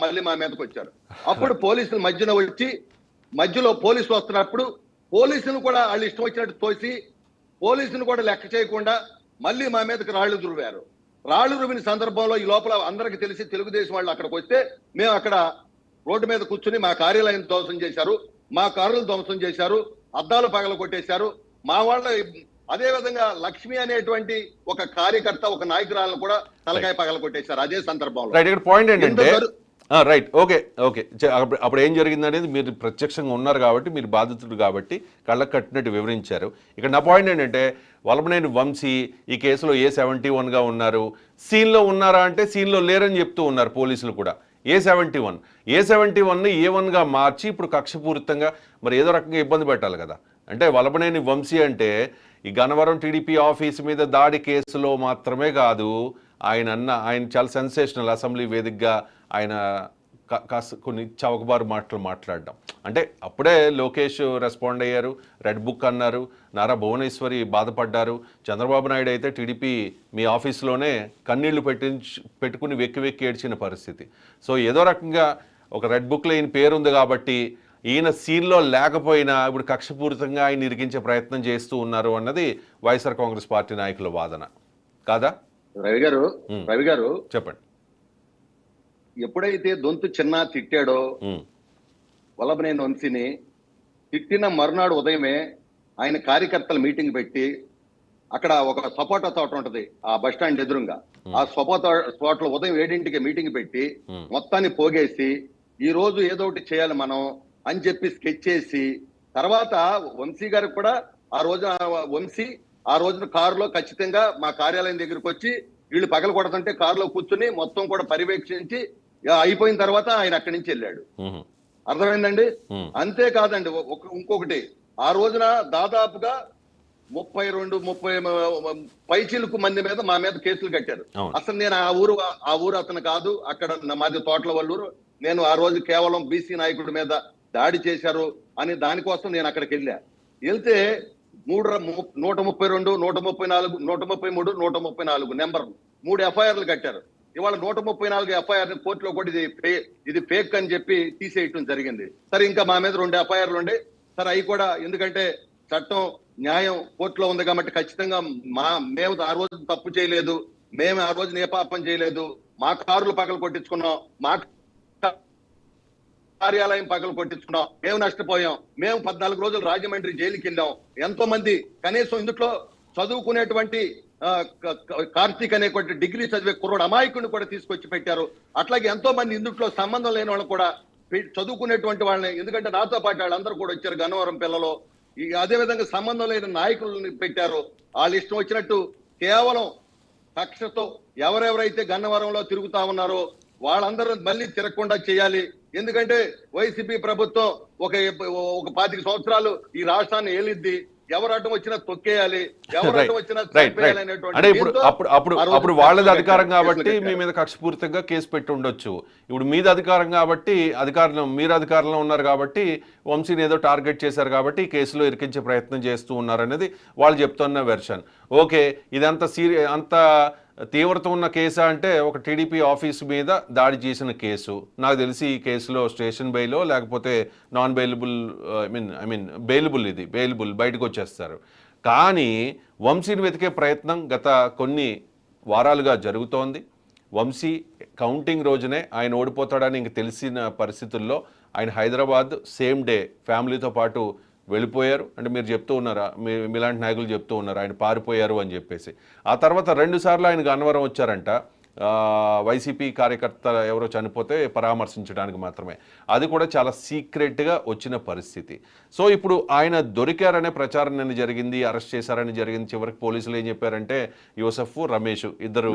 మళ్ళీ మా మీదకి వచ్చారు. అప్పుడు పోలీసులు మధ్యలో పోలీసులు వస్తున్నప్పుడు పోలీసులు కూడా వాళ్ళు ఇష్టం వచ్చినట్టు తోసి పోలీసులు కూడా లెక్క చేయకుండా మళ్ళీ మా మీదకి రాళ్లు దురివారు. రాళ్లు రువిన సందర్భంలో ఈ లోపల అందరికి తెలిసి తెలుగుదేశం వాళ్ళు అక్కడికి వస్తే మేము అక్కడ రోడ్డు మీద కూర్చుని మా కార్యాలయం ధ్వంసం చేశారు, మా కారులు ధ్వంసం చేశారు, అద్దాలు పగల కొట్టేశారు. మా వాళ్ళ అదే విధంగా లక్ష్మి అనేటువంటి ఒక కార్యకర్త ఒక నాయకురాలను కూడా తలకాయ పగల కొట్టేశారు అదే సందర్భంలో. పాయింట్ ఏంటంటే రైట్ ఓకే ఓకే అప్పుడు ఏం జరిగింది అనేది మీరు ప్రత్యక్షంగా ఉన్నారు కాబట్టి మీరు బాధితుడు కాబట్టి కళ్ళకు కట్టినట్టు వివరించారు. ఇక్కడ నా పాయింట్ ఏంటంటే వలభనేని వంశీ ఈ కేసులో A71గా ఉన్నారు, సీన్లో ఉన్నారా అంటే సీన్లో లేరని చెప్తూ ఉన్నారు పోలీసులు కూడా. A71ని A1గా మార్చి ఇప్పుడు కక్షపూరితంగా మరి ఏదో రకంగా ఇబ్బంది పెట్టాలి కదా. అంటే వలభనేని వంశీ అంటే ఈ గన్నవరం టీడీపీ ఆఫీస్ మీద దాడి కేసులో మాత్రమే కాదు, ఆయన చాలా సెన్సేషనల్ అసెంబ్లీ వేదికగా ఆయన కొన్ని చౌకబారు మాటలు మాట్లాడడం. అంటే అప్పుడే లోకేష్ రెస్పాండ్ అయ్యారు, రెడ్ బుక్ అన్నారు, నారా భువనేశ్వరి బాధపడ్డారు, చంద్రబాబు నాయుడు అయితే టీడీపీ మీ ఆఫీస్లోనే కన్నీళ్లు పెట్టుకుని వెక్కి ఏడ్చిన పరిస్థితి. సో ఏదో రకంగా ఒక రెడ్ బుక్లో ఈయన పేరుంది కాబట్టి ఈయన సీన్లో లేకపోయినా ఇప్పుడు కక్షపూరితంగా ఆయన ఇరికించే ప్రయత్నం చేస్తూ ఉన్నారు అన్నది వైఎస్ఆర్ కాంగ్రెస్ పార్టీ నాయకుల వాదన కాదా? రవి గారు చెప్పండి. ఎప్పుడైతే దొంతు చిన్న తిట్టాడో వల్లభనేని వంశీని, తిట్టిన మరునాడు ఉదయమే ఆయన కార్యకర్తల మీటింగ్ పెట్టి అక్కడ ఒక సపోటా తోట ఉంటది ఆ బస్ స్టాండ్ ఎదురుగా, ఆ సపోటా తోటలో ఉదయం 7ంటికి మీటింగ్ పెట్టి మొత్తాన్ని పోగేసి ఈ రోజు ఏదో ఒకటి చేయాలి మనం అని చెప్పి స్కెచ్ చేసి, తర్వాత వంశీ గారికి కూడా ఆ రోజున కారులో ఖచ్చితంగా మా కార్యాలయం దగ్గరికి వచ్చి వీళ్ళు పగల కొడుతుంటే కారులో కూర్చుని మొత్తం కూడా పర్యవేక్షించి అయిపోయిన తర్వాత ఆయన అక్కడి నుంచి వెళ్ళాడు. అర్థమైందండి? అంతేకాదండి ఇంకొకటి, ఆ రోజున దాదాపుగా 32-30 పైచిలుకు మంది మీద మా మీద కేసులు కట్టారు. అసలు నేను ఆ ఊరు అతను కాదు, అక్కడ మాది తోటల వల్లూరు, నేను ఆ రోజు కేవలం బీసీ నాయకుడి మీద దాడి చేశారు అని దానికోసం నేను అక్కడికి వెళ్తే 132, 134, 133, 134 నెంబర్ 3 ఎఫ్ఐఆర్లు కట్టారు. ఇవాళ 134 ఎఫ్ఐఆర్ కోర్టులో కూడా ఇది ఫేక్ అని చెప్పి తీసేయటం జరిగింది. సరే, ఇంకా మా మీద 2 ఎఫ్ఐఆర్లు ఉండే సరే అవి కూడా, ఎందుకంటే చట్టం న్యాయం కోర్టులో ఉంది కాబట్టి ఖచ్చితంగా మేము ఆ రోజు తప్పు చేయలేదు, మేము ఆ రోజు ఏ పాపం చేయలేదు, మా కారులు పగలు కొట్టించుకున్నాం, మా కార్యాలయం పగలు కొట్టించుకున్నాం, మేము నష్టపోయాం, మేము 14 రోజులు రాజమండ్రి జైలుకి వెళ్ళాం, ఎంతో మంది కనీసం ఇందులో చదువుకునేటువంటి కార్తీక్ అనే డిగ్రీ చదివే కుర్రోడు అమాయకుడిని కూడా తీసుకొచ్చి పెట్టారు. అట్లాగే ఎంతో మంది ఇందులో సంబంధం లేని వాళ్ళు కూడా చదువుకునేటువంటి వాళ్ళని, ఎందుకంటే నాతో పాటు వాళ్ళందరూ కూడా వచ్చారు గన్నవరం పిల్లలు, అదే విధంగా సంబంధం లేని నాయకులని పెట్టారు. వాళ్ళు ఇష్టం వచ్చినట్టు కేవలం కక్షతో ఎవరెవరైతే గన్నవరంలో తిరుగుతా ఉన్నారో వాళ్ళందరూ మళ్ళీ తిరగకుండా చేయాలి. ఎందుకంటే వైసీపీ ప్రభుత్వం ఒక 25 సంవత్సరాలు ఈ రాష్ట్రాన్ని ఏలిద్ది, ఎవరు అడ్డం వచ్చినా తొక్కేయాలి, ఎవరు అడ్డం వచ్చినా అంటే అప్పుడు వాళ్ళది అధికారం కాబట్టి మీ మీద కక్షపూరితంగా కేసు పెట్టి ఉండొచ్చు. ఇప్పుడు మీది అధికారం కాబట్టి మీరు అధికారంలో ఉన్నారు కాబట్టి వంశీని ఏదో టార్గెట్ చేశారు కాబట్టి కేసులో ఇరికించే ప్రయత్నం చేస్తూ ఉన్నారనేది వాళ్ళు చెప్తున్న వెర్షన్. ఓకే, ఇదంతా అంత తీవ్రత ఉన్న కేసా అంటే ఒక టీడీపీ ఆఫీస్ మీద దాడి చేసిన కేసు. నాకు తెలిసి ఈ కేసులో స్టేషన్ బెయిలో లేకపోతే నాన్ బెయిలబుల్ బెయిలబుల్ బయటకు వచ్చేస్తారు. కానీ వంశీని వెతికే ప్రయత్నం గత కొన్ని వారాలుగా జరుగుతోంది. వంశీ కౌంటింగ్ రోజునే ఆయన ఓడిపోతాడని ఇంక తెలిసిన పరిస్థితుల్లో ఆయన హైదరాబాద్ సేమ్ డే ఫ్యామిలీతో పాటు వెళ్ళిపోయారు. అంటే మీరు చెప్తూ ఉన్నారా, మీలాంటి నాయకులు చెప్తూ ఉన్నారు ఆయన పారిపోయారు అని చెప్పేసి. ఆ తర్వాత 2 సార్లు ఆయన గన్నవరం వచ్చారంట, వైసీపీ కార్యకర్త ఎవరో చనిపోతే పరామర్శించడానికి మాత్రమే. అది కూడా చాలా సీక్రెట్గా వచ్చిన పరిస్థితి. సో ఇప్పుడు ఆయన దొరికారనే ప్రచారం నిన్న జరిగింది, అరెస్ట్ చేశారని జరిగింది. చివరికి పోలీసులు ఏం చెప్పారంటే యూసఫ్, రమేష్ ఇద్దరు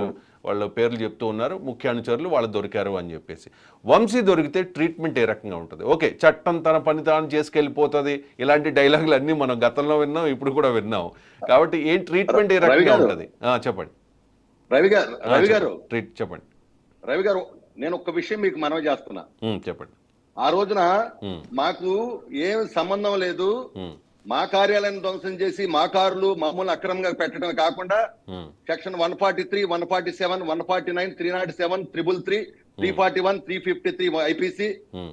వాళ్ళ పేర్లు చెప్తూ ఉన్నారు, ముఖ్య అనుచరులు వాళ్ళు దొరికారు అని చెప్పేసి. వంశీ దొరికితే ట్రీట్మెంట్ ఏ రకంగా ఉంటుంది? ఓకే, చట్టం తన పని తాను చేసుకెళ్ళిపోతుంది, ఇలాంటి డైలాగులు అన్నీ మనం గతంలో విన్నాం, ఇప్పుడు కూడా విన్నాం. కాబట్టి ఏం ట్రీట్మెంట్ ఏ రకంగా ఉంటుంది చెప్పండి. రవి గారు చెప్పండి. రవి గారు, నేను ఒక్క విషయం మీకు మనవి చేస్తున్నా. చెప్పండి. ఆ రోజున మాకు ఏం సంబంధం లేదు, మా కార్యాలయం ధ్వంసం చేసి మా కార్లు మమ్మల్ని అక్రమంగా పెట్టడం కాకుండా సెక్షన్ 143, 147, 149, 307, 333, 341, 353 ఐపీసీ,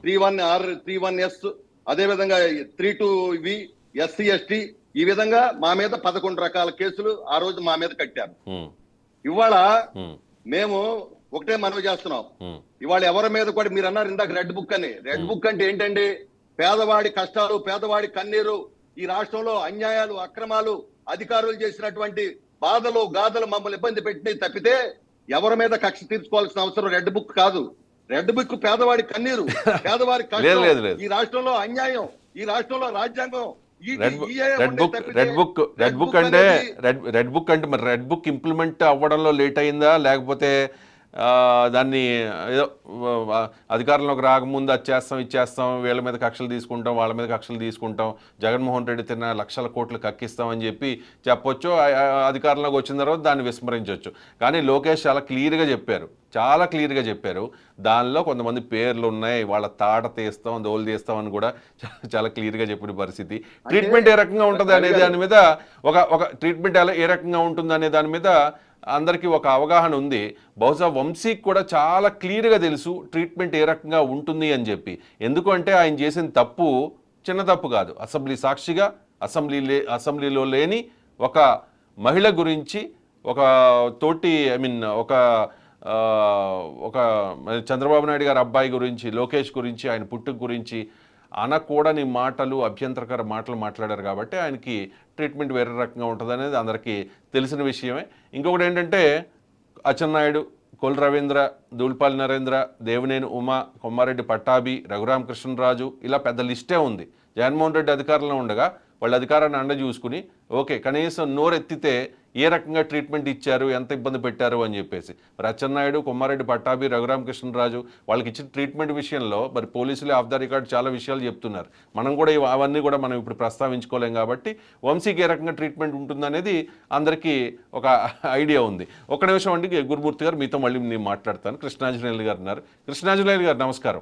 31R, 31S, అదేవిధంగా 32V SC/ST, ఈ విధంగా మా మీద 11 రకాల కేసులు ఆ రోజు మా మీద కట్టారు. ఇవాళ మేము ఒకటే మనవి చేస్తున్నాం, ఇవాళ ఎవరి మీద కూడా మీరు అన్నారు ఇందాక రెడ్ బుక్ అని. రెడ్ బుక్ అంటే ఏంటండి? పేదవాడి కష్టాలు, పేదవాడి కన్నీరు, ఈ రాష్ట్రంలో అన్యాయాలు, అక్రమాలు, అధికారులు చేసినటువంటి బాధలు, గాథలు మమ్మల్ని ఇబ్బంది పెట్టినవి తప్పితే ఎవరి మీద కక్ష తీర్చుకోవాల్సిన అవసరం రెడ్ బుక్ కాదు. రెడ్ బుక్ పేదవాడి కన్నీరు, పేదవాడి కష్టం, ఈ రాష్ట్రంలో అన్యాయం, ఈ రాష్ట్రంలో రాజ్యాంగం. రెడ్ బుక్ అంటే మరి రెడ్ బుక్ ఇంప్లిమెంట్ అవ్వడంలో లేట్ అయిందా, లేకపోతే దాన్ని ఏదో అధికారంలోకి రాకముందు అది చేస్తాం, ఇచ్చేస్తాం, వీళ్ళ మీద కక్షలు తీసుకుంటాం, వాళ్ళ మీద కక్షలు తీసుకుంటాం, జగన్మోహన్ రెడ్డి తిన్న లక్షల కోట్లు కక్కిస్తామని చెప్పొచ్చు, అధికారంలోకి వచ్చిన తర్వాత దాన్ని విస్మరించవచ్చు. కానీ లోకేష్ చాలా క్లియర్గా చెప్పారు, దానిలో కొంతమంది పేర్లు ఉన్నాయి, వాళ్ళ తాట తీస్తాం, దోలు తీస్తాం అని కూడా చాలా క్లియర్గా చెప్పిన పరిస్థితి. ట్రీట్మెంట్ ఏ రకంగా ఉంటుంది అనే దాని మీద ఒక ట్రీట్మెంట్ ఏ రకంగా ఉంటుంది అనే దాని మీద అందరికీ ఒక అవగాహన ఉంది. బహుశా వంశీకి కూడా చాలా క్లియర్గా తెలుసు ట్రీట్మెంట్ ఏ రకంగా ఉంటుంది అని చెప్పి. ఎందుకంటే ఆయన చేసిన తప్పు చిన్న తప్పు కాదు. అసెంబ్లీ సాక్షిగా అసెంబ్లీలో లేని ఒక మహిళ గురించి, ఒక తోటి ఒక చంద్రబాబు నాయుడు గారి అబ్బాయి గురించి, లోకేష్ గురించి, ఆయన పుట్టుక గురించి అనకూడని మాటలు, అభ్యంతరకర మాటలు మాట్లాడారు కాబట్టి ఆయనకి ట్రీట్మెంట్ వేరే రకంగా ఉంటుంది అనేది అందరికీ తెలిసిన విషయమే. ఇంకొకటి ఏంటంటే అచ్చెన్నాయుడు, కొల్ రవీంద్ర, దూల్పాల్ నరేంద్ర, దేవినేని ఉమా, కొమ్మారెడ్డి పట్టాభి, రఘురామకృష్ణరాజు, ఇలా పెద్ద లిస్టే ఉంది. జగన్మోహన్ రెడ్డి అధికారంలో ఉండగా వాళ్ళ అధికారాన్ని అండ చూసుకుని ఓకే కనీసం నోరెత్తితే ఏ రకంగా ట్రీట్మెంట్ ఇచ్చారు, ఎంత ఇబ్బంది పెట్టారు అని చెప్పేసి. మరి అచ్చెన్నాయుడు, కొమ్మారెడ్డి పట్టాభి, రఘురామకృష్ణరాజు వాళ్ళకి ఇచ్చిన ట్రీట్మెంట్ విషయంలో మరి పోలీసులే ఆఫ్ ద రికార్డ్ చాలా విషయాలు చెప్తున్నారు. మనం కూడా అవన్నీ కూడా మనం ఇప్పుడు ప్రస్తావించుకోలేం కాబట్టి వంశీకి ఏ రకంగా ట్రీట్మెంట్ ఉంటుందనేది అందరికీ ఒక ఐడియా ఉంది. ఒక నిమిషం అండి, గురుమూర్తి గారు మీతో మళ్ళీ నేను మాట్లాడతాను. కృష్ణాంజనేయులు గారు ఉన్నారు. కృష్ణాంజనేయులు గారు నమస్కారం.